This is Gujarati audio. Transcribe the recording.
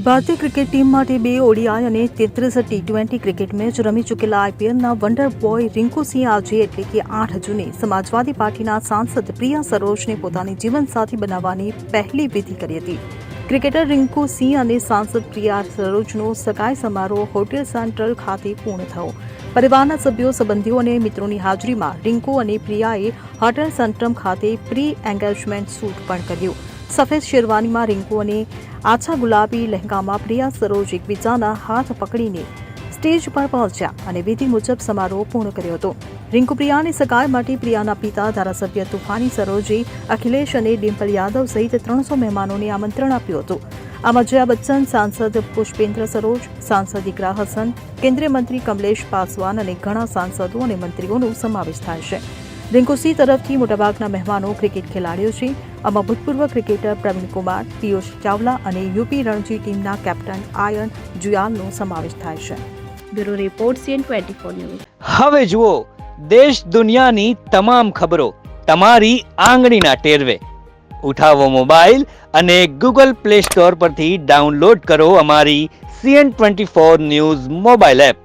ભારતીય ક્રિકેટ ટીમ માટે 2 ઓડીઆઈ અને 33 ટી20 ક્રિકેટ મેચ રમી ચૂકેલા આઈપીએલના વન્ડર બોય રિંકુ સિંહ આજે એટલે કે 8 જૂને સમાજવાદી પાર્ટીના સાંસદ પ્રિયા સરોજને પોતાની જીવનસાથી બનાવવાની પહેલી વિધિ કરી હતી. ક્રિકેટર રિંકુ સિંહ અને સાંસદ પ્રિયા સરોજનો સગાઈ સમારોહ હોટેલ સેન્ટ્રલ ખાતે પૂર્ણ થયો. પરિવારના સભ્યો, સંબંધીઓ અને મિત્રોની હાજરીમાં રિંકુ અને પ્રિયાએ હોટેલ સેન્ટ્રમ ખાતે પ્રી એન્ગેજમેન્ટ શૂટ પણ કર્યું. સફેદ શેરવાનીમાં રિંકુ અને આછા ગુલાબી લહેંગામાં પ્રિયા સરોજ એકબીજાના હાથ પકડીને સ્ટેજ પર પહોંચ્યા અને વિધિ મુજબ સમારોહ પૂર્ણ કર્યો હતો. રિંકુ પ્રિયાની સગાઈ માટે પ્રિયાના પિતા ધારાસભ્ય તુફાની સરોજે અખિલેશ અને ડિમ્પલ યાદવ સહિત 300 મહેમાનોને આમંત્રણ આપ્યું હતું. આમાં જયા બચ્ચન, સાંસદ પુષ્પેન્દ્ર સરોજ, સાંસદ ઇકરા હસન, કેન્દ્રીય મંત્રી કમલેશ પાસવાન અને ઘણા સાંસદો અને મંત્રીઓનો સમાવેશ થાય છે. રિંકુ સિંહ તરફથી મોટાભાગના મહેમાનો ક્રિકેટ ખેલાડીઓ છે. આમાં ભૂતપૂર્વ ક્રિકેટર પ્રવીણ કુમાર, પિયુષ ચાવલા અને યુપી રણજી ટીમના કેપ્ટન આયન જુયાલનો સમાવેશ થાય છે. Bureau report CN24 news. હવે જુઓ દેશ દુનિયાની તમામ ખબરો તમારી આંગળીના ટેરવે. ઉઠાવો મોબાઈલ અને Google Play Store પરથી ડાઉનલોડ કરો અમારી CN24 ન્યૂઝ મોબાઈલ એપ.